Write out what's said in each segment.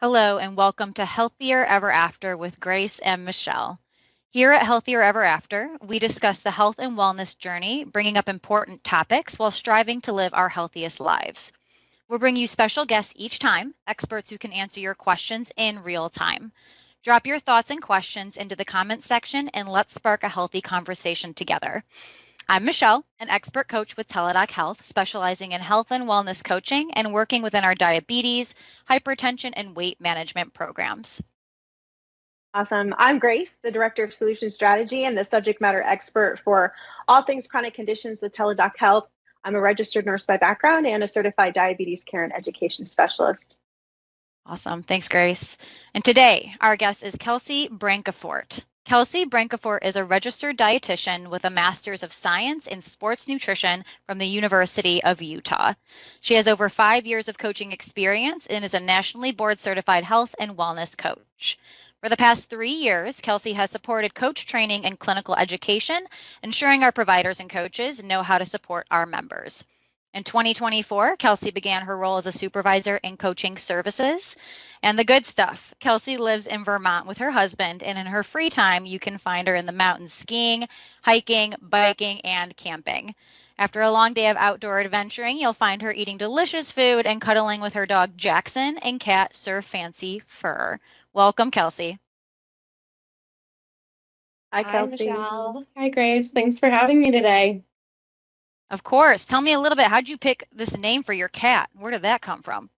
Hello, and welcome to Healthier Ever After with Grace and Michelle. Here at Healthier Ever After, we discuss the health and wellness journey, bringing up important topics while striving to live our healthiest lives. We'll bring you special guests each time, experts who can answer your questions in real time. Drop your thoughts and questions into the comments section, and let's spark a healthy conversation together. I'm Michelle, an expert coach with Teladoc Health, specializing in health and wellness coaching and working within our diabetes, hypertension, and weight management programs. Awesome. I'm Grace, the Director of Solution Strategy and the subject matter expert for all things chronic conditions with Teladoc Health. I'm a registered nurse by background and a certified diabetes care and education specialist. Awesome. Thanks, Grace. And today, our guest is Kelsey Brancafort. Kelsey Brancafort is a registered dietitian with a Master's of Science in Sports Nutrition from the University of Utah. She has over 5 years of coaching experience and is a nationally board certified health and wellness coach. For the past 3 years, Kelsey has supported coach training and clinical education, ensuring our providers and coaches know how to support our members. In 2024, Kelsey began her role as a supervisor in coaching services. And the good stuff, Kelsey lives in Vermont with her husband, and in her free time, you can find her in the mountains skiing, hiking, biking, and camping. After a long day of outdoor adventuring, you'll find her eating delicious food and cuddling with her dog Jackson and cat Sir Fancy Fur. Welcome, Kelsey. Hi, Hi, Kelsey. Michelle. Hi, Grace. Thanks for having me today. Of course. Tell me a little bit, how'd you pick this name for your cat? Where did that come from?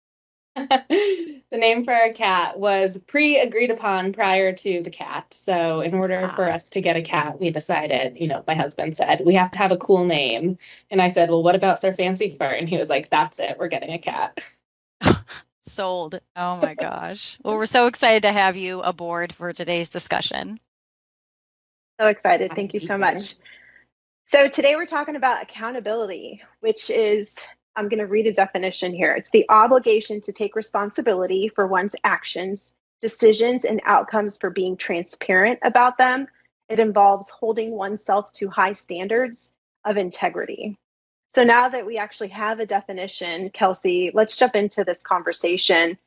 The name for our cat was pre-agreed upon prior to the cat. So in order for us to get a cat, we decided, my husband said, we have to have a cool name. And I said, well, what about Sir Fancy Fur? And he was like, that's it. We're getting a cat. Sold. Oh my gosh. Well, we're so excited to have you aboard for today's discussion. So excited. Thank you so much. So today we're talking about accountability, which is, I'm going to read a definition here. It's the obligation to take responsibility for one's actions, decisions, and outcomes for being transparent about them. It involves holding oneself to high standards of integrity. So now that we actually have a definition, Kelsey, let's jump into this conversation.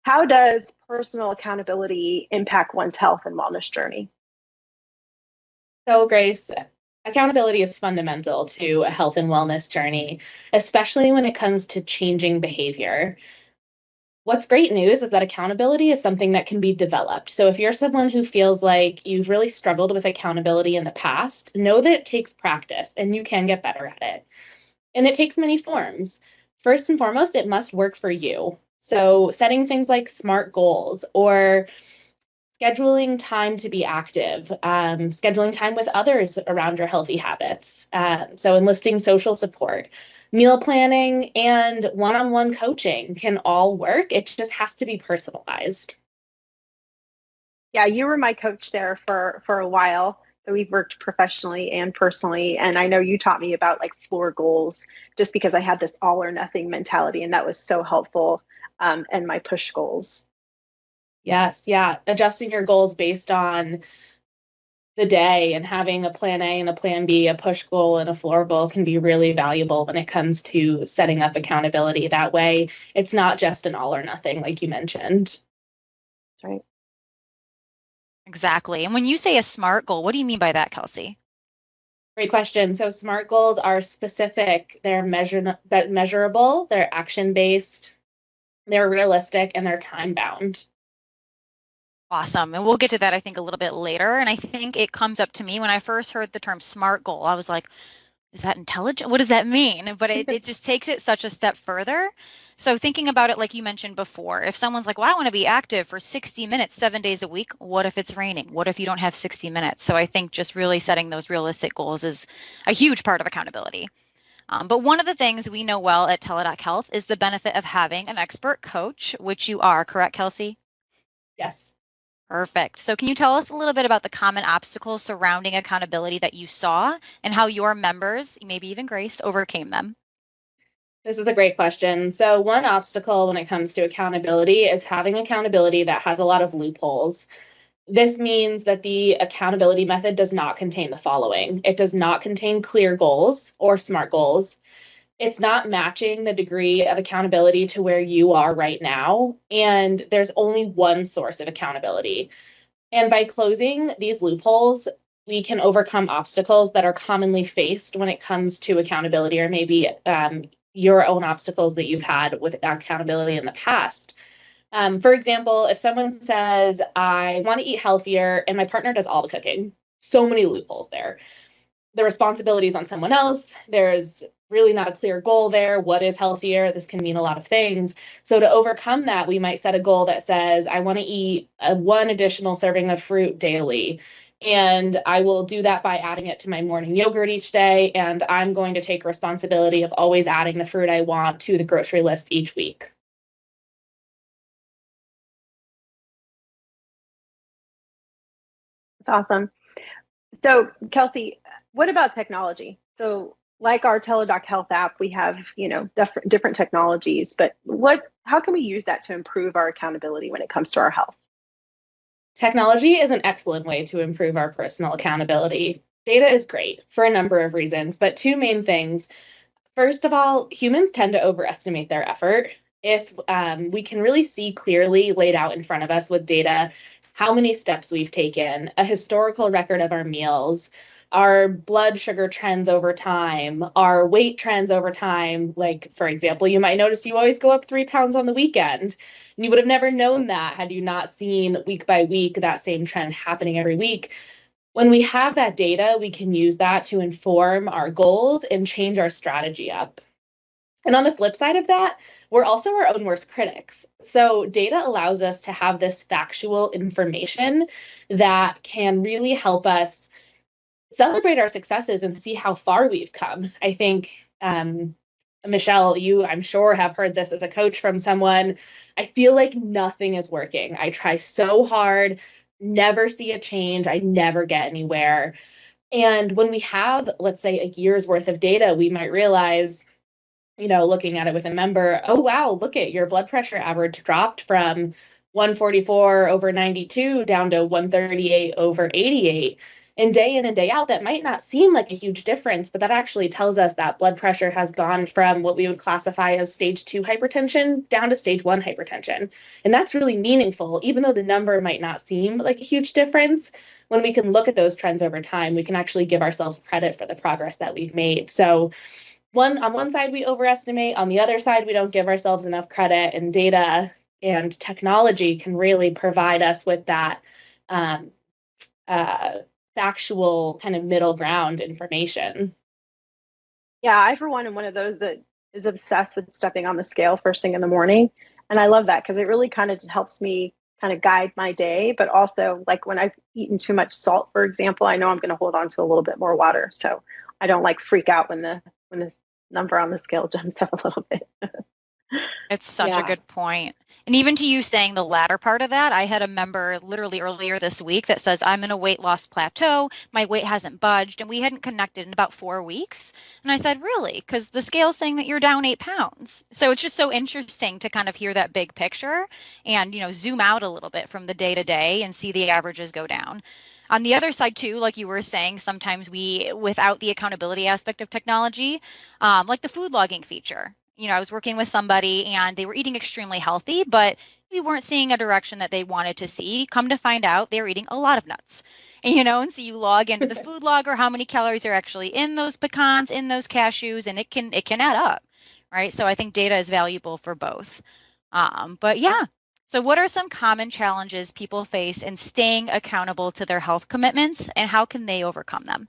How does personal accountability impact one's health and wellness journey? So, Grace, accountability is fundamental to a health and wellness journey, especially when it comes to changing behavior. What's great news is that accountability is something that can be developed. So if you're someone who feels like you've really struggled with accountability in the past, know that it takes practice and you can get better at it. And it takes many forms. First and foremost, it must work for you. So setting things like SMART goals or scheduling time to be active, scheduling time with others around your healthy habits. So enlisting social support, meal planning, and one-on-one coaching can all work. It just has to be personalized. Yeah, you were my coach there for a while. So we've worked professionally and personally. And I know you taught me about like floor goals just because I had this all or nothing mentality. And that was so helpful. And my push goals. Yes, yeah. Adjusting your goals based on the day and having a plan A and a plan B, a push goal and a floor goal can be really valuable when it comes to setting up accountability. That way, it's not just an all or nothing, like you mentioned. That's right. Exactly. And when you say a SMART goal, what do you mean by that, Kelsey? Great question. So SMART goals are specific, they're measurable, they're action-based, they're realistic, and they're time-bound. Awesome. And we'll get to that, I think, a little bit later. And I think it comes up to me when I first heard the term SMART goal, I was like, is that intelligent? What does that mean? But it just takes it such a step further. So thinking about it, like you mentioned before, if someone's like, well, I want to be active for 60 minutes, 7 days a week, what if it's raining? What if you don't have 60 minutes? So I think just really setting those realistic goals is a huge part of accountability. But one of the things we know well at Teladoc Health is the benefit of having an expert coach, which you are, correct, Kelsey? Yes. Perfect. So can you tell us a little bit about the common obstacles surrounding accountability that you saw and how your members, maybe even Grace, overcame them? This is a great question. So one obstacle when it comes to accountability is having accountability that has a lot of loopholes. This means that the accountability method does not contain the following. It does not contain clear goals or SMART goals. It's not matching the degree of accountability to where you are right now. And there's only one source of accountability. And by closing these loopholes, we can overcome obstacles that are commonly faced when it comes to accountability, or maybe your own obstacles that you've had with accountability in the past. For example, if someone says, I want to eat healthier and my partner does all the cooking, so many loopholes there. The responsibility is on someone else. There's really not a clear goal there. What is healthier? This can mean a lot of things. So to overcome that, we might set a goal that says, I want to eat one additional serving of fruit daily. And I will do that by adding it to my morning yogurt each day. And I'm going to take responsibility of always adding the fruit I want to the grocery list each week. That's awesome. So Kelsey, what about technology? So like our Teladoc Health app, we have, different technologies, but how can we use that to improve our accountability when it comes to our health? Technology is an excellent way to improve our personal accountability. Data is great for a number of reasons, but two main things. First of all, humans tend to overestimate their effort. If we can really see clearly laid out in front of us with data how many steps we've taken, a historical record of our meals, our blood sugar trends over time, our weight trends over time. Like, for example, you might notice you always go up 3 pounds on the weekend. And you would have never known that had you not seen week by week that same trend happening every week. When we have that data, we can use that to inform our goals and change our strategy up. And on the flip side of that, we're also our own worst critics. So data allows us to have this factual information that can really help us celebrate our successes and see how far we've come. I think, Michelle, you, I'm sure, have heard this as a coach from someone. I feel like nothing is working. I try so hard, never see a change. I never get anywhere. And when we have, let's say, a year's worth of data, we might realize, looking at it with a member, oh, wow, look at your blood pressure average dropped from 144 over 92 down to 138 over 88. And day in and day out, that might not seem like a huge difference, but that actually tells us that blood pressure has gone from what we would classify as stage 2 hypertension down to stage 1 hypertension. And that's really meaningful, even though the number might not seem like a huge difference. When we can look at those trends over time, we can actually give ourselves credit for the progress that we've made. So on one side, we overestimate. On the other side, we don't give ourselves enough credit, and data and technology can really provide us with that factual kind of middle ground information. Yeah, I, for one, am one of those that is obsessed with stepping on the scale first thing in the morning. And I love that because it really kind of helps me kind of guide my day. But also, like when I've eaten too much salt, for example, I know I'm going to hold on to a little bit more water. So I don't freak out when the number on the scale jumps up a little bit. It's such a good point. And even to you saying the latter part of that, I had a member literally earlier this week that says, I'm in a weight loss plateau. My weight hasn't budged. And we hadn't connected in about 4 weeks. And I said, really? Because the scale's saying that you're down 8 pounds. So it's just so interesting to kind of hear that big picture and, zoom out a little bit from the day to day and see the averages go down. On the other side, too, like you were saying, sometimes we, without the accountability aspect of technology, like the food logging feature, I was working with somebody and they were eating extremely healthy, but we weren't seeing a direction that they wanted to see. Come to find out, they were eating a lot of nuts. And so you log into the food logger, how many calories are actually in those pecans, in those cashews, and it can add up, right? So I think data is valuable for both. But yeah. So what are some common challenges people face in staying accountable to their health commitments, and how can they overcome them?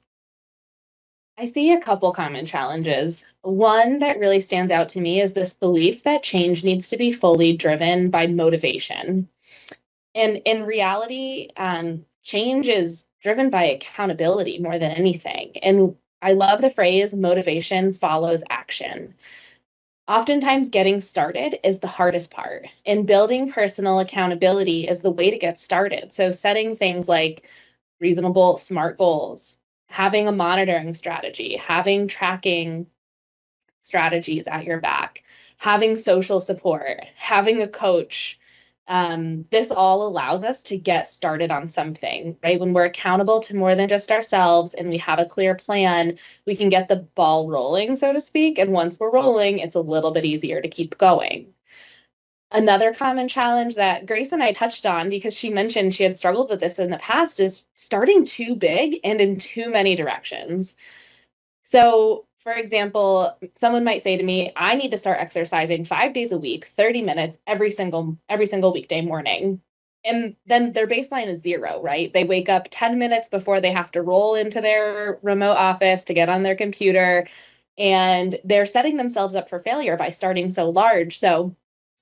I see a couple common challenges. One that really stands out to me is this belief that change needs to be fully driven by motivation. And in reality, change is driven by accountability more than anything. And I love the phrase, motivation follows action. Oftentimes, getting started is the hardest part, and building personal accountability is the way to get started. So setting things like reasonable, SMART goals, having a monitoring strategy, having tracking strategies at your back, having social support, having a coach, This all allows us to get started on something, right? When we're accountable to more than just ourselves and we have a clear plan, we can get the ball rolling, so to speak. And once we're rolling, it's a little bit easier to keep going. Another common challenge that Grace and I touched on, because she mentioned she had struggled with this in the past, is starting too big and in too many directions. So, for example, someone might say to me, I need to start exercising 5 days a week, 30 minutes every single weekday morning. And then their baseline is 0, right? They wake up 10 minutes before they have to roll into their remote office to get on their computer, and they're setting themselves up for failure by starting so large. So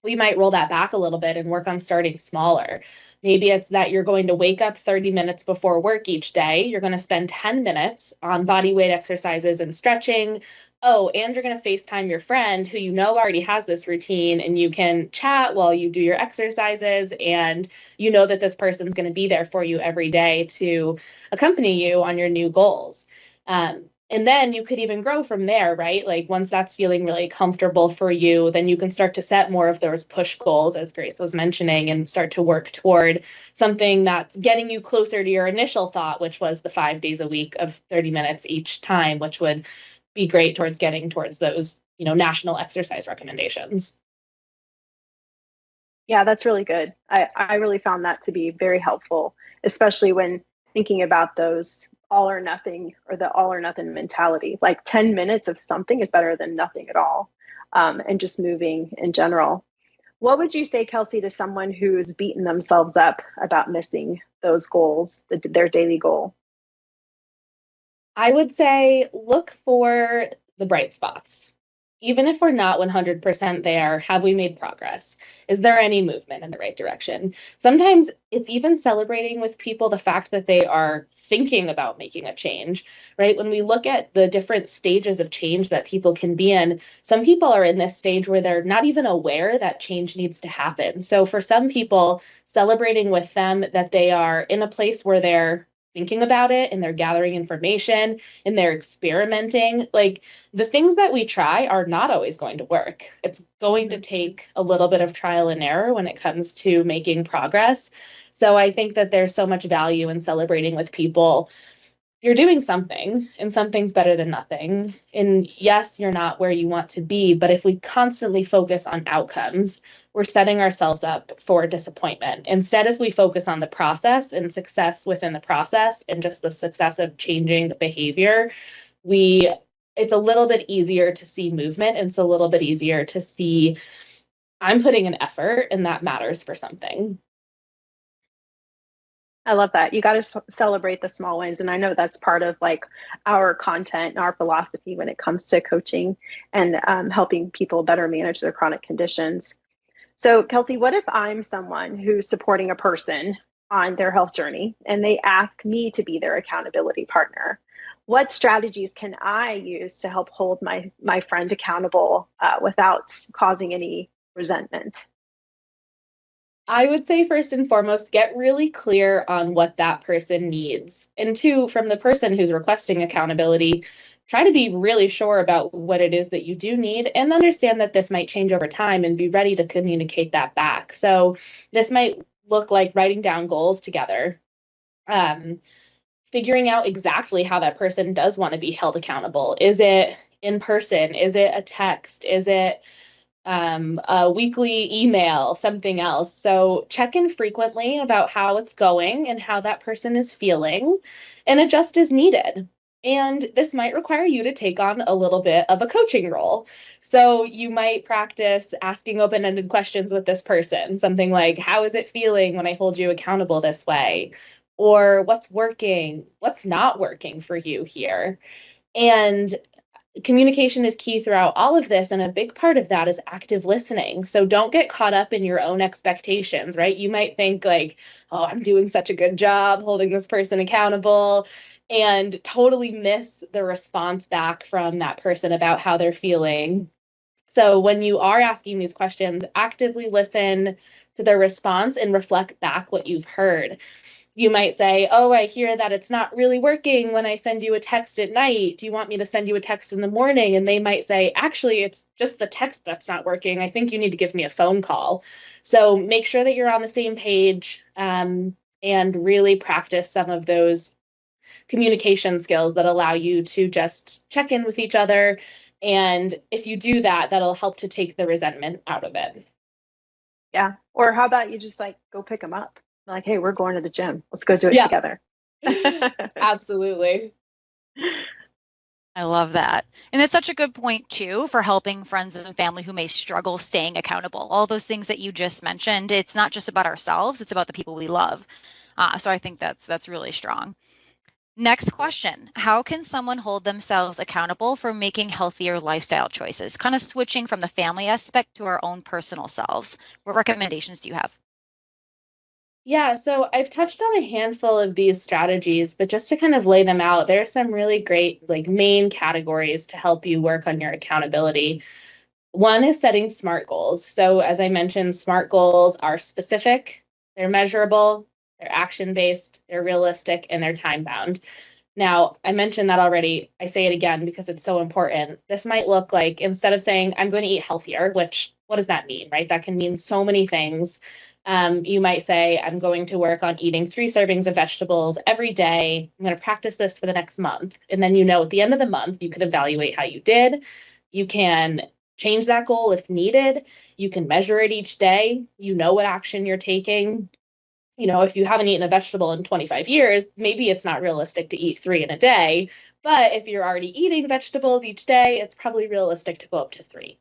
we might roll that back a little bit and work on starting smaller. Maybe it's that you're going to wake up 30 minutes before work each day. You're going to spend 10 minutes on body weight exercises and stretching. Oh, and you're going to FaceTime your friend who you know already has this routine, and you can chat while you do your exercises. And you know that this person's going to be there for you every day to accompany you on your new goals. And then you could even grow from there, right? Like once that's feeling really comfortable for you, then you can start to set more of those push goals, as Grace was mentioning, and start to work toward something that's getting you closer to your initial thought, which was the 5 days a week of 30 minutes each time, which would be great towards getting towards those, national exercise recommendations. Yeah, that's really good. I really found that to be very helpful, especially when thinking about those all or nothing, or the all or nothing mentality. Like 10 minutes of something is better than nothing at all. And just moving in general. What would you say, Kelsey, to someone who's beaten themselves up about missing those goals, their daily goal? I would say look for the bright spots. Even if we're not 100% there, have we made progress? Is there any movement in the right direction? Sometimes it's even celebrating with people the fact that they are thinking about making a change, right? When we look at the different stages of change that people can be in, some people are in this stage where they're not even aware that change needs to happen. So for some people, celebrating with them that they are in a place where they're thinking about it and they're gathering information and they're experimenting. Like the things that we try are not always going to work. It's going to take a little bit of trial and error when it comes to making progress. So I think that there's so much value in celebrating with people. You're doing something, and something's better than nothing. And yes, you're not where you want to be, but if we constantly focus on outcomes, we're setting ourselves up for disappointment. Instead, if we focus on the process and success within the process and just the success of changing the behavior, it's a little bit easier to see movement, and it's a little bit easier to see I'm putting an effort and that matters for something. I love that. You got to celebrate the small wins. And I know that's part of like our content and our philosophy when it comes to coaching and helping people better manage their chronic conditions. So Kelsey, what if I'm someone who's supporting a person on their health journey and they ask me to be their accountability partner? What strategies can I use to help hold my friend accountable without causing any resentment? I would say first and foremost, get really clear on what that person needs. And two, from the person who's requesting accountability, try to be really sure about what it is that you do need and understand that this might change over time and be ready to communicate that back. So this might look like writing down goals together, figuring out exactly how that person does want to be held accountable. Is it in person? Is it a text? Is it a weekly email, something else? So check in frequently about how it's going and how that person is feeling and adjust as needed. And this might require you to take on a little bit of a coaching role. So you might practice asking open-ended questions with this person, something like, how is it feeling when I hold you accountable this way? Or what's working, what's not working for you here? And communication is key throughout all of this. And a big part of that is active listening. So don't get caught up in your own expectations, right? You might think like, oh, I'm doing such a good job holding this person accountable, and totally miss the response back from that person about how they're feeling. So when you are asking these questions, actively listen to their response and reflect back what you've heard. You might say, oh, I hear that it's not really working when I send you a text at night. Do you want me to send you a text in the morning? And they might say, actually, it's just the text that's not working. I think you need to give me a phone call. So make sure that you're on the same page, and really practice some of those communication skills that allow you to just check in with each other. And if you do that, that'll help to take the resentment out of it. Yeah. Or how about you just like go pick them up? Like, hey, we're going to the gym. Let's go do it together. Absolutely. I love that. And it's such a good point, too, for helping friends and family who may struggle staying accountable. All those things that you just mentioned, it's not just about ourselves, it's about the people we love. So I think that's really strong. Next question. How can someone hold themselves accountable for making healthier lifestyle choices? Kind of switching from the family aspect to our own personal selves. What recommendations do you have? Yeah, so I've touched on a handful of these strategies, but just to kind of lay them out, there are some really great like main categories to help you work on your accountability. One is setting SMART goals. So as I mentioned, SMART goals are specific, they're measurable, they're action-based, they're realistic, and they're time-bound. Now, I mentioned that already. I say it again because it's so important. This might look like, instead of saying, I'm going to eat healthier, which what does that mean, right? That can mean so many things. You might say, I'm going to work on eating 3 servings of vegetables every day. I'm going to practice this for the next month. And then, at the end of the month, you can evaluate how you did. You can change that goal if needed. You can measure it each day. You know what action you're taking. If you haven't eaten a vegetable in 25 years, maybe it's not realistic to eat 3 in a day. But if you're already eating vegetables each day, it's probably realistic to go up to 3.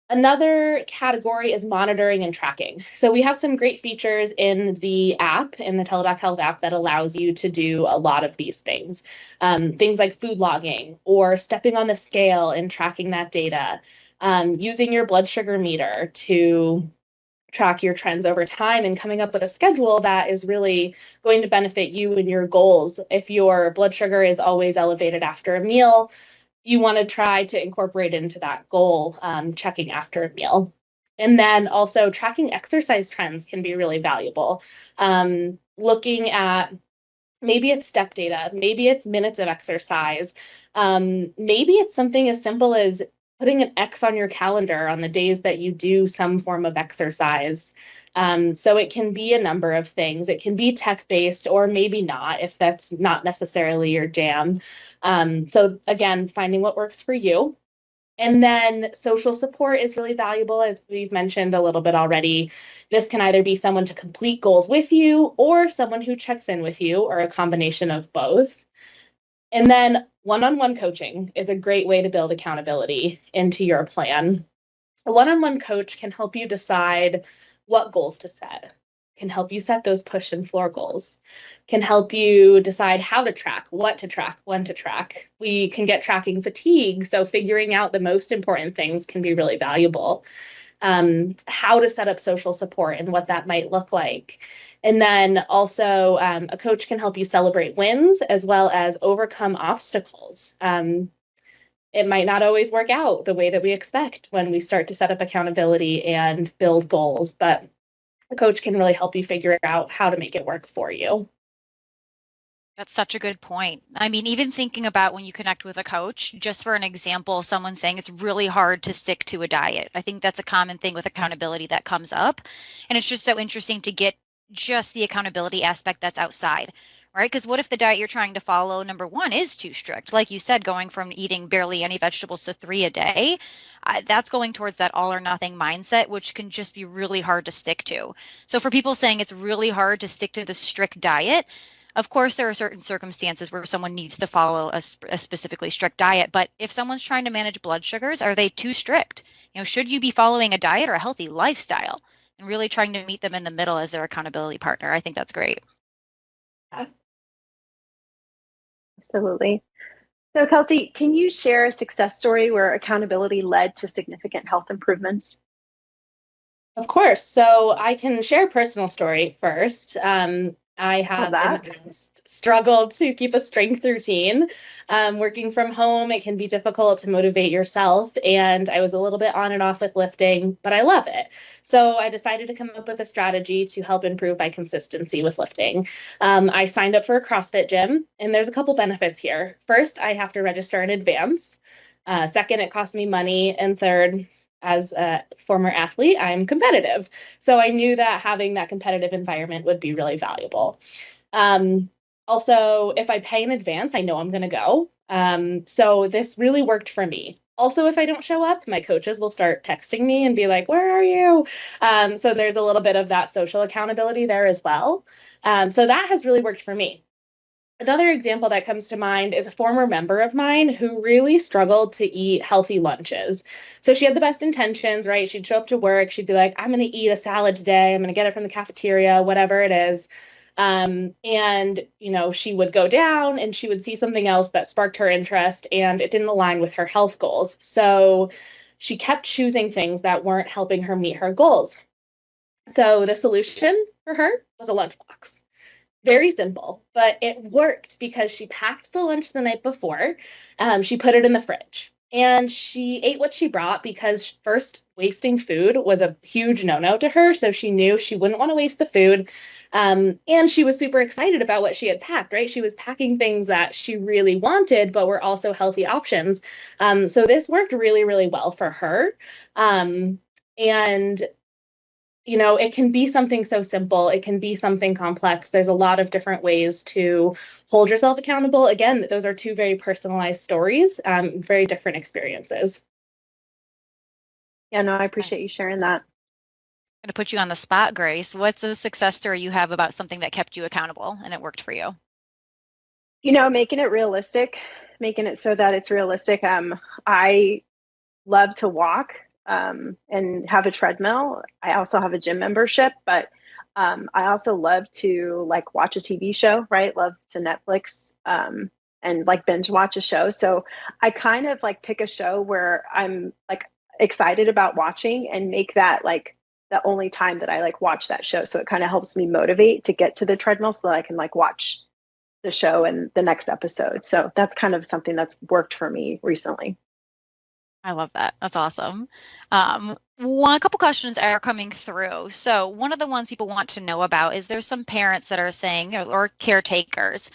Another category is monitoring and tracking. So we have some great features in the app, in the Teladoc Health app, that allows you to do a lot of these things. Things like food logging or stepping on the scale and tracking that data, using your blood sugar meter to track your trends over time and coming up with a schedule that is really going to benefit you and your goals. If your blood sugar is always elevated after a meal, you want to try to incorporate into that goal, checking after a meal. And then also tracking exercise trends can be really valuable. Looking at, maybe it's step data, maybe it's minutes of exercise, maybe it's something as simple as putting an X on your calendar on the days that you do some form of exercise. So it can be a number of things. It can be tech-based or maybe not, if that's not necessarily your jam. So again, finding what works for you. And then social support is really valuable, as we've mentioned a little bit already. This can either be someone to complete goals with you or someone who checks in with you, or a combination of both. And then one-on-one coaching is a great way to build accountability into your plan. A one-on-one coach can help you decide what goals to set, can help you set those push and floor goals, can help you decide how to track, what to track, when to track. We can get tracking fatigue, so figuring out the most important things can be really valuable. How to set up social support and what that might look like. And then also a coach can help you celebrate wins as well as overcome obstacles. It might not always work out the way that we expect when we start to set up accountability and build goals, but a coach can really help you figure out how to make it work for you. That's such a good point. I mean, even thinking about when you connect with a coach, just for an example, someone saying it's really hard to stick to a diet. I think that's a common thing with accountability that comes up. And it's just so interesting to get just the accountability aspect that's outside, right? Because what if the diet you're trying to follow, number one, is too strict? Like you said, going from eating barely any vegetables to 3 a day, that's going towards that all or nothing mindset, which can just be really hard to stick to. So for people saying it's really hard to stick to the strict diet, of course, there are certain circumstances where someone needs to follow a specifically strict diet, but if someone's trying to manage blood sugars, are they too strict? Should you be following a diet or a healthy lifestyle and really trying to meet them in the middle as their accountability partner? I think that's great. Absolutely. So Kelsey, can you share a success story where accountability led to significant health improvements? Of course. So I can share a personal story first. I have in the past struggled to keep a strength routine. Working from home, it can be difficult to motivate yourself. And I was a little bit on and off with lifting, but I love it. So I decided to come up with a strategy to help improve my consistency with lifting. I signed up for a CrossFit gym, and there's a couple benefits here. First, I have to register in advance. Second, it costs me money. And third, as a former athlete, I'm competitive. So I knew that having that competitive environment would be really valuable. Also, if I pay in advance, I know I'm going to go. So this really worked for me. Also, if I don't show up, my coaches will start texting me and be like, where are you? So there's a little bit of that social accountability there as well. So that has really worked for me. Another example that comes to mind is a former member of mine who really struggled to eat healthy lunches. So she had the best intentions, right? She'd show up to work. She'd be like, I'm going to eat a salad today. I'm going to get it from the cafeteria, whatever it is. And, she would go down and she would see something else that sparked her interest and it didn't align with her health goals. So she kept choosing things that weren't helping her meet her goals. So the solution for her was a lunchbox. Very simple, but it worked because she packed the lunch the night before. She put it in the fridge and she ate what she brought because first, wasting food was a huge no-no to her. So she knew she wouldn't want to waste the food. And she was super excited about what she had packed, right? She was packing things that she really wanted, but were also healthy options. So this worked really, really well for her. And it can be something so simple. It can be something complex. There's a lot of different ways to hold yourself accountable. Again, those are two very personalized stories, very different experiences. Yeah, no, I appreciate you sharing that. I'm going to put you on the spot, Grace. What's a success story you have about something that kept you accountable and it worked for you? Making it realistic, making it so that it's realistic. I love to walk. And have a treadmill. I also have a gym membership, but I also love to watch a TV show, right? Love to Netflix and binge watch a show. So I kind of pick a show where I'm excited about watching and make that the only time that I watch that show. So it kind of helps me motivate to get to the treadmill so that I can watch the show and the next episode. So that's kind of something that's worked for me recently. I love that. That's awesome. A couple questions are coming through. So one of the ones people want to know about is there's some parents that are saying, or caretakers,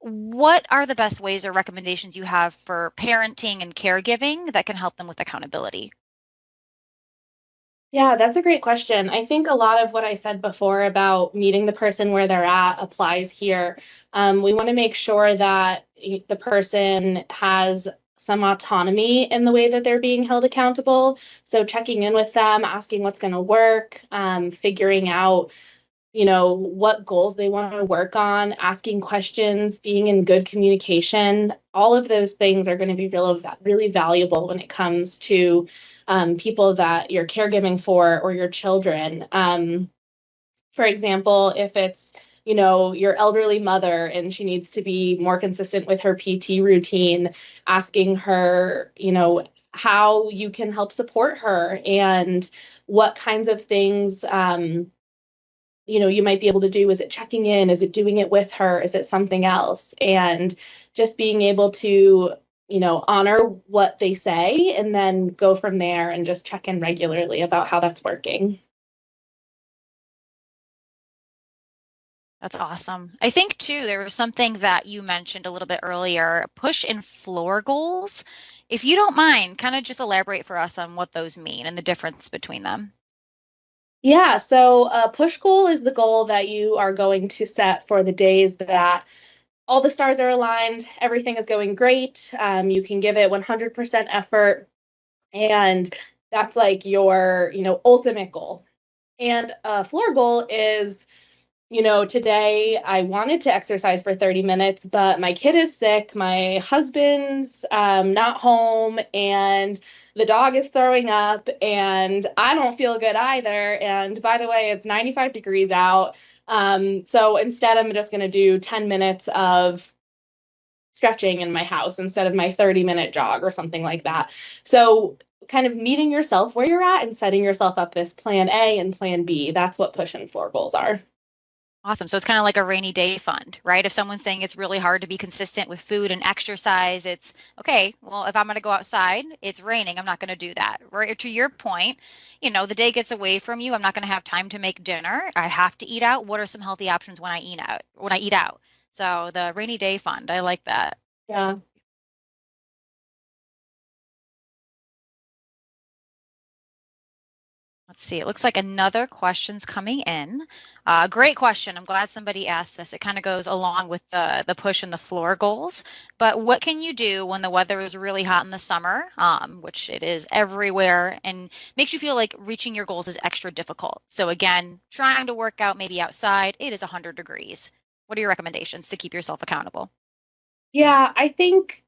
what are the best ways or recommendations you have for parenting and caregiving that can help them with accountability? Yeah, that's a great question. I think a lot of what I said before about meeting the person where they're at applies here. We want to make sure that the person has some autonomy in the way that they're being held accountable. So checking in with them, asking what's going to work, figuring out, what goals they want to work on, asking questions, being in good communication. All of those things are going to be really valuable when it comes to people that you're caregiving for or your children. For example, if it's your elderly mother and she needs to be more consistent with her PT routine, asking her, how you can help support her and what kinds of things, you might be able to do. Is it checking in? Is it doing it with her? Is it something else? And just being able to, honor what they say and then go from there and just check in regularly about how that's working. That's awesome. I think, too, there was something that you mentioned a little bit earlier, push and floor goals. If you don't mind, kind of just elaborate for us on what those mean and the difference between them. Yeah, so a push goal is the goal that you are going to set for the days that all the stars are aligned, everything is going great, you can give it 100% effort, and that's your, ultimate goal. And a floor goal is, today I wanted to exercise for 30 minutes, but my kid is sick, my husband's not home, and the dog is throwing up, and I don't feel good either. And by the way, it's 95 degrees out. So instead, I'm just going to do 10 minutes of stretching in my house instead of my 30-minute jog or something like that. So kind of meeting yourself where you're at and setting yourself up this plan A and plan B. That's what push and floor goals are. Awesome. So it's kind of like a rainy day fund, right? If someone's saying it's really hard to be consistent with food and exercise, it's okay, well, if I'm going to go outside, it's raining, I'm not going to do that. Right? To your point, the day gets away from you. I'm not going to have time to make dinner. I have to eat out. What are some healthy options when I eat out? So the rainy day fund, I like that. Yeah. Let's see. It looks like another question's coming in. Great question. I'm glad somebody asked this. It kind of goes along with the push and the floor goals. But what can you do when the weather is really hot in the summer, which it is everywhere, and makes you feel like reaching your goals is extra difficult? So again, trying to work out maybe outside, it is 100 degrees. What are your recommendations to keep yourself accountable? Yeah, I think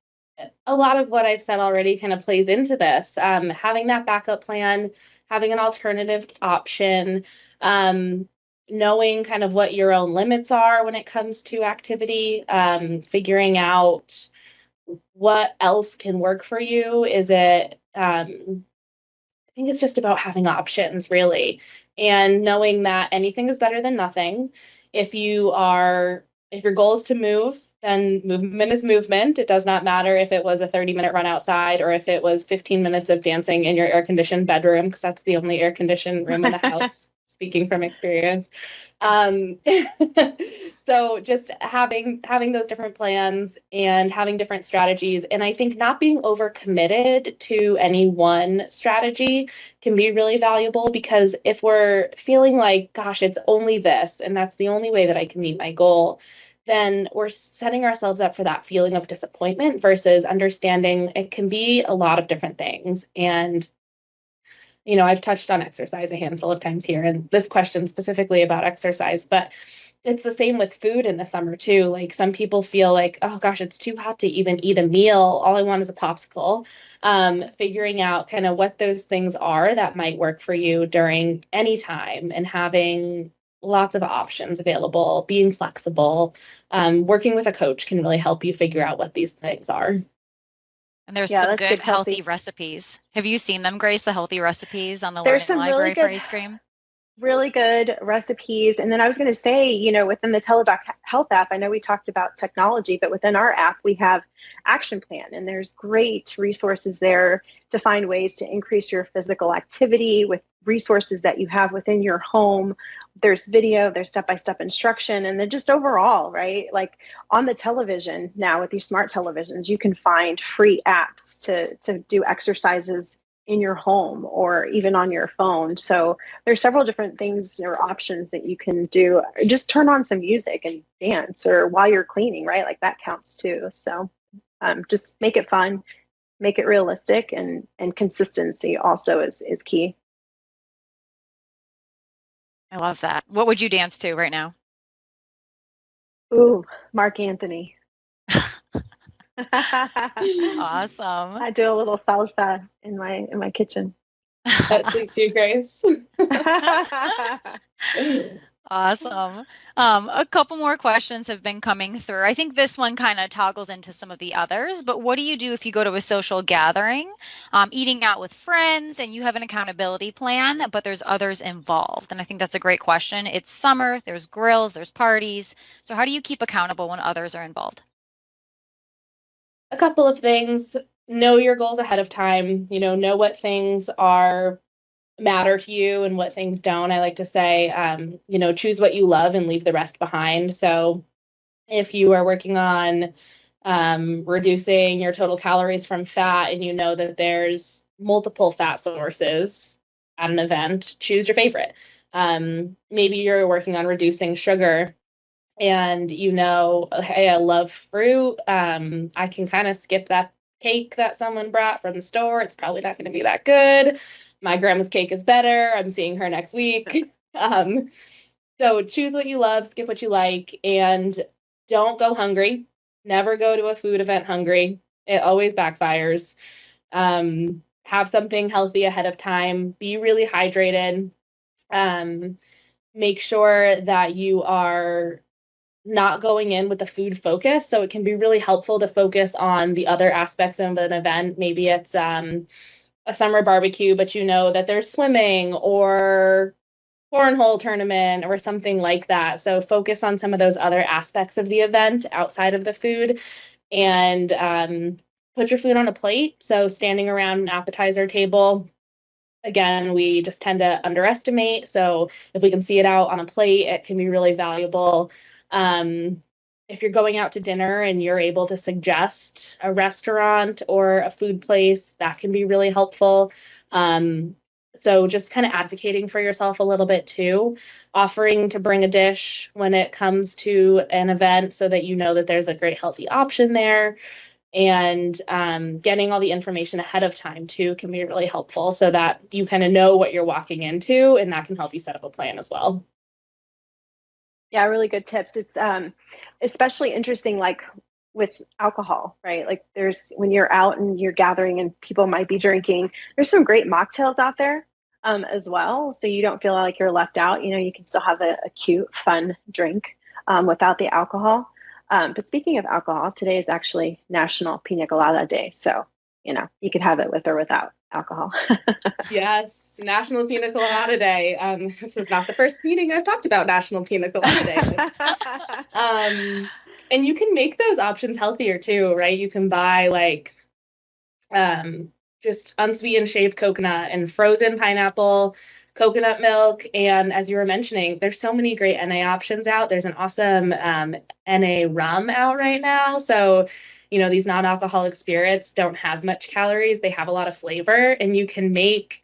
a lot of what I've said already kind of plays into this. Having that backup plan, having an alternative option, knowing kind of what your own limits are when it comes to activity, figuring out what else can work for you. I think it's just about having options, really, and knowing that anything is better than nothing. If your goal is to move, then movement is movement. It does not matter if it was a 30-minute run outside or if it was 15 minutes of dancing in your air-conditioned bedroom, because that's the only air-conditioned room in the house, speaking from experience. So just having those different plans and having different strategies. And I think not being overcommitted to any one strategy can be really valuable, because if we're feeling like, gosh, it's only this, and that's the only way that I can meet my goal, then we're setting ourselves up for that feeling of disappointment versus understanding it can be a lot of different things. And, I've touched on exercise a handful of times here, and this question specifically about exercise, but it's the same with food in the summer too. Like, some people feel like, oh gosh, it's too hot to even eat a meal. All I want is a popsicle. Figuring out kind of what those things are that might work for you during any time, and having lots of options available, being flexible, working with a coach can really help you figure out what these things are. And there's some good healthy recipes. Have you seen them, Grace, the healthy recipes on the Learning Library for ice cream? Really good recipes. And then I was going to say, within the Teladoc Health app, I know we talked about technology, but within our app, we have Action Plan, and there's great resources there to find ways to increase your physical activity with resources that you have within your home. There's video, there's step-by-step instruction, and then just overall, right? Like on the television now with these smart televisions, you can find free apps to do exercises in your home or even on your phone. So there's several different things or options that you can do. Just turn on some music and dance, or while you're cleaning, right? Like that counts too. So just make it fun, make it realistic, and consistency also is key. I love that. What would you dance to right now? Ooh, Mark Anthony. Awesome. I do a little salsa in my kitchen. That suits you, Grace. Awesome. A couple more questions have been coming through. I think this one kind of toggles into some of the others, but what do you do if you go to a social gathering, eating out with friends, and you have an accountability plan, but there's others involved? And I think that's a great question. It's summer, there's grills, there's parties. So how do you keep accountable when others are involved? A couple of things. Know your goals ahead of time. Know what things matter to you and what things don't. I like to say, choose what you love and leave the rest behind. So if you are working on reducing your total calories from fat, and you know that there's multiple fat sources at an event, choose your favorite. Maybe you're working on reducing sugar, and hey, I love fruit. I can kind of skip that cake that someone brought from the store. It's probably not going to be that good. My grandma's cake is better. I'm seeing her next week. So choose what you love, skip what you like, and don't go hungry. Never go to a food event hungry. It always backfires. Have something healthy ahead of time. Be really hydrated. Make sure that you are not going in with a food focus. So it can be really helpful to focus on the other aspects of an event. Maybe it's a summer barbecue, but that there's swimming or cornhole tournament or something like that. So focus on some of those other aspects of the event outside of the food, and put your food on a plate. So standing around an appetizer table, again, we just tend to underestimate. So if we can see it out on a plate, it can be really valuable. If you're going out to dinner and you're able to suggest a restaurant or a food place, that can be really helpful. So just kind of advocating for yourself a little bit too, offering to bring a dish when it comes to an event so that you know that there's a great healthy option there. And getting all the information ahead of time too can be really helpful so that you kind of know what you're walking into, and that can help you set up a plan as well. Yeah, really good tips. It's especially interesting, like with alcohol, right? Like there's when you're out and you're gathering and people might be drinking, there's some great mocktails out there as well. So you don't feel like you're left out. You know, you can still have a cute, fun drink without the alcohol. But speaking of alcohol, today is actually National Pina Colada Day. So, you know, you could have it with or without alcohol. Yes, National Pina Colada Day. This is not the first meeting I've talked about National Pina Colada Day. And you can make those options healthier too, right? You can buy like just unsweetened shaved coconut and frozen pineapple, coconut milk. And as you were mentioning, there's so many great NA options out. There's an awesome NA rum out right now. So, you know, these non-alcoholic spirits don't have much calories. They have a lot of flavor, and you can make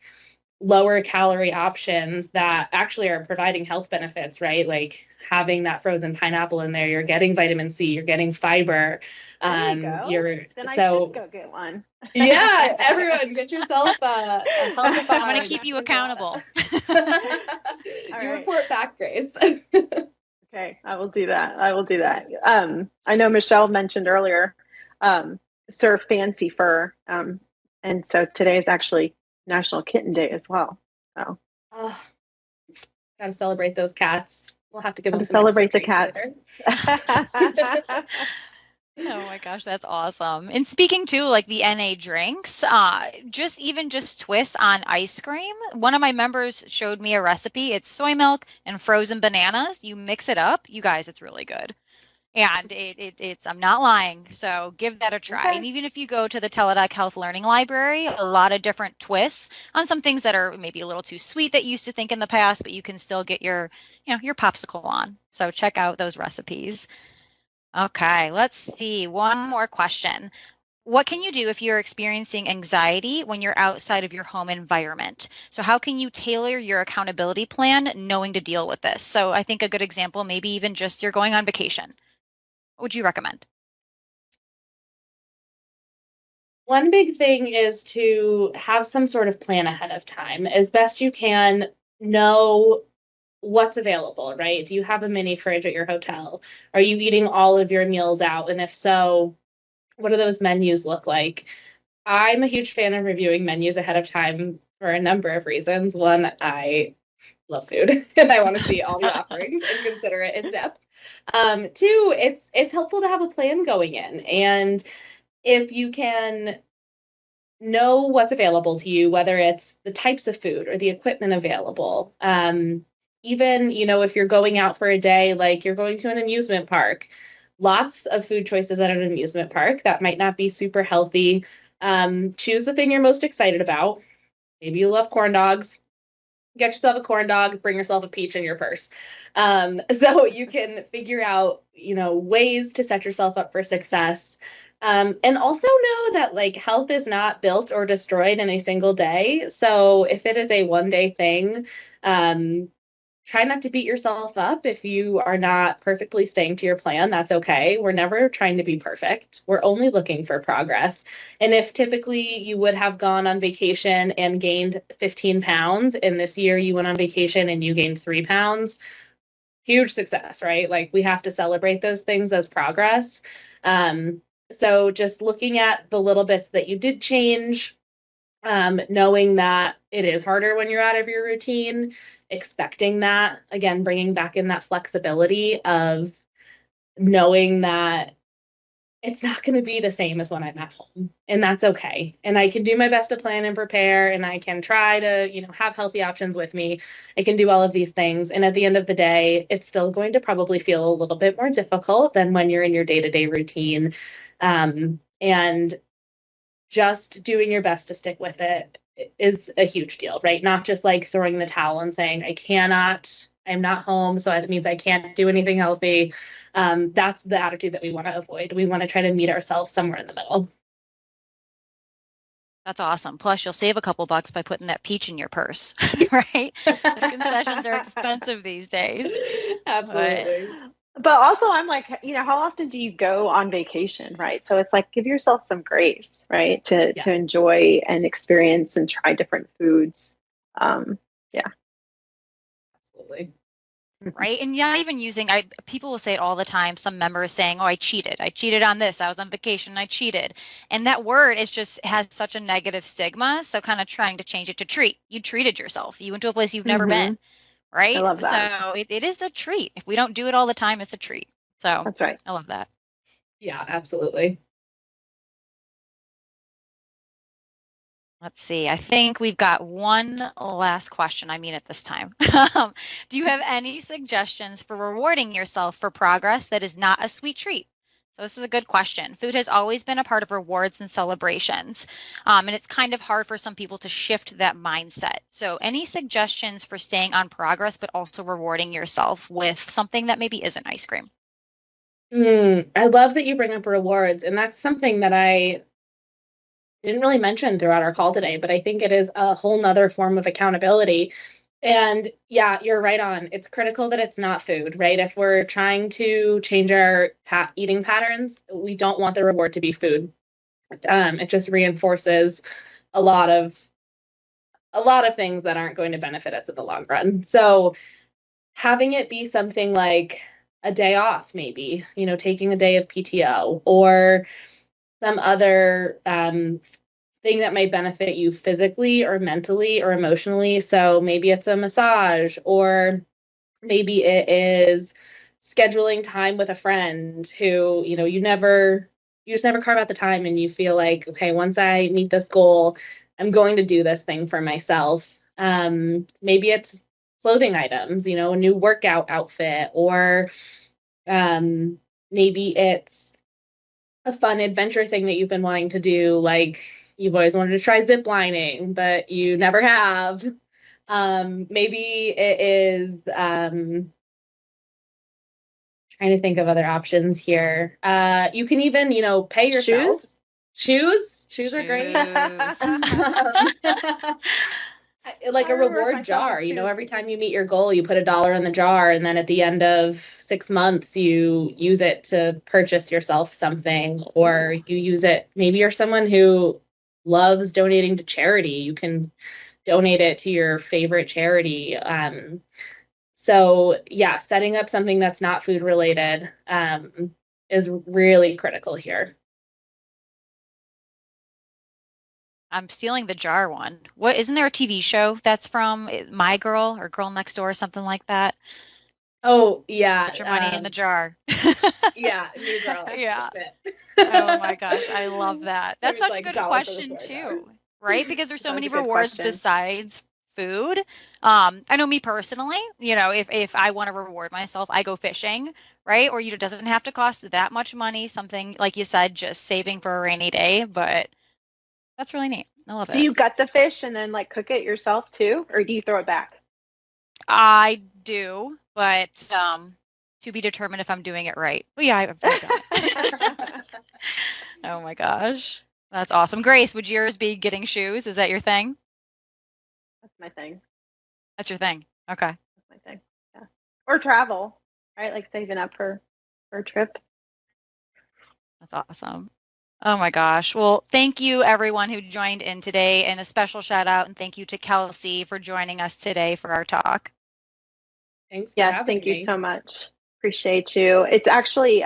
lower calorie options that actually are providing health benefits, right? Like having that frozen pineapple in there, you're getting vitamin C, you're getting fiber. There you go. Then I should go get one. Yeah, everyone, get yourself a healthy. I'm going to keep you accountable. You report back, Grace. Okay, I will do that. I know Michelle mentioned earlier, serve fancy fur. And so today is actually National Kitten Day as well. So, gotta celebrate those cats. We'll have to give them some celebrate the cat. Oh my gosh, that's awesome. And speaking to like the NA drinks, just twists on ice cream. One of my members showed me a recipe. It's soy milk and frozen bananas. You mix it up, you guys, it's really good. And it's I'm not lying. So give that a try. Okay. And even if you go to the Teladoc Health Learning Library, a lot of different twists on some things that are maybe a little too sweet that you used to think in the past, but you can still get your popsicle on. So check out those recipes. Okay, let's see. One more question. What can you do if you're experiencing anxiety when you're outside of your home environment? So how can you tailor your accountability plan knowing to deal with this? So I think a good example, maybe even just you're going on vacation. What would you recommend? One big thing is to have some sort of plan ahead of time. As best you can, know what's available, right? Do you have a mini fridge at your hotel? Are you eating all of your meals out? And if so, what do those menus look like? I'm a huge fan of reviewing menus ahead of time for a number of reasons. One, I love food and I want to see all the offerings and consider it in depth. Two, it's helpful to have a plan going in. And if you can know what's available to you, whether it's the types of food or the equipment available, even, if you're going out for a day, like you're going to an amusement park, lots of food choices at an amusement park that might not be super healthy. Choose the thing you're most excited about. Maybe you love corn dogs. Get yourself a corn dog, bring yourself a peach in your purse. So you can figure out, ways to set yourself up for success. And also know that like health is not built or destroyed in a single day. So if it is a one-day thing, try not to beat yourself up if you are not perfectly staying to your plan. That's okay. We're never trying to be perfect. We're only looking for progress. And if typically you would have gone on vacation and gained 15 pounds, and this year you went on vacation and you gained 3 pounds, huge success, right? Like we have to celebrate those things as progress. So just looking at the little bits that you did change, knowing that it is harder when you're out of your routine, expecting that, again, bringing back in that flexibility of knowing that it's not going to be the same as when I'm at home, and that's okay. And I can do my best to plan and prepare, and I can try to, have healthy options with me. I can do all of these things. And at the end of the day, it's still going to probably feel a little bit more difficult than when you're in your day-to-day routine. And just doing your best to stick with it is a huge deal, right? Not just like throwing the towel and saying, I'm not home, so that means I can't do anything healthy. That's the attitude that we want to avoid. We want to try to meet ourselves somewhere in the middle. That's awesome. Plus, you'll save a couple bucks by putting that peach in your purse, right? The concessions are expensive these days. Absolutely. But also, I'm like, how often do you go on vacation, right? So it's like, give yourself some grace, right? To enjoy and experience and try different foods. Absolutely. Right. And not even using, people will say it all the time. Some members saying, oh, I cheated on this. I was on vacation. I cheated. And that word has such a negative stigma. So kind of trying to change it to treat. You treated yourself. You went to a place you've never been. Right. I love that. So it is a treat. If we don't do it all the time, it's a treat. So that's right. I love that. Yeah, absolutely. Let's see. I think we've got one last question. I mean it this time. Do you have any suggestions for rewarding yourself for progress that is not a sweet treat? So this is a good question. Food has always been a part of rewards and celebrations, and it's kind of hard for some people to shift that mindset. So any suggestions for staying on progress, but also rewarding yourself with something that maybe isn't ice cream? I love that you bring up rewards, and that's something that I didn't really mention throughout our call today, but I think it is a whole nother form of accountability. And yeah, you're right on. It's critical that it's not food, right? If we're trying to change our eating patterns, we don't want the reward to be food. It just reinforces a lot of things that aren't going to benefit us in the long run. So having it be something like a day off, maybe, taking a day of PTO or some other thing that might benefit you physically or mentally or emotionally. So maybe it's a massage, or maybe it is scheduling time with a friend who, you just never carve out the time, and you feel like, okay, once I meet this goal, I'm going to do this thing for myself. Maybe it's clothing items, a new workout outfit, or maybe it's a fun adventure thing that you've been wanting to do, like you've always wanted to try zip lining, but you never have. Maybe it is trying to think of other options here. You can even, pay yourself. Shoes are great. Like a reward jar, every time you meet your goal, you put $1 in the jar, and then at the end of 6 months, you use it to purchase yourself something, or you use it. Maybe you're someone who loves donating to charity. You can donate it to your favorite charity. So yeah, setting up something that's not food related is really critical here. I'm stealing the jar one. What, isn't there a TV show that's from My Girl or Girl Next Door or something like that? Oh yeah, put your money in the jar. Yeah, New Girl. Yeah. Oh my gosh, I love that. That's such a good question too, right? Because there's so many rewards besides food. I know me personally, if I want to reward myself, I go fishing, right? Or it doesn't have to cost that much money. Something like you said, just saving for a rainy day, but. That's really neat. I love it. Do you gut the fish and then cook it yourself too, or do you throw it back? I do, but to be determined if I'm doing it right. But yeah, I've done it. Oh my gosh, that's awesome. Grace, would yours be getting shoes? Is that your thing? That's my thing. That's your thing. Okay. That's my thing. Yeah. Or travel, right? Like saving up for a trip. That's awesome. Oh my gosh. Well, thank you everyone who joined in today, and a special shout out and thank you to Kelsey for joining us today for our talk. Thanks. Yes, thank you so much. Appreciate you. It's actually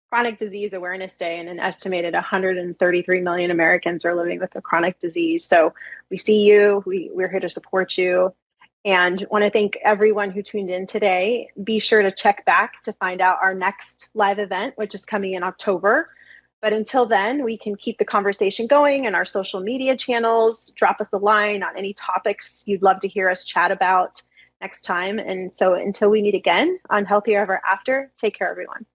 Chronic Disease Awareness Day, and an estimated 133 million Americans are living with a chronic disease. So we see you, we're here to support you, and want to thank everyone who tuned in today. Be sure to check back to find out our next live event, which is coming in October. But until then, we can keep the conversation going in our social media channels. Drop us a line on any topics you'd love to hear us chat about next time. And so until we meet again on Healthier Ever After, take care, everyone.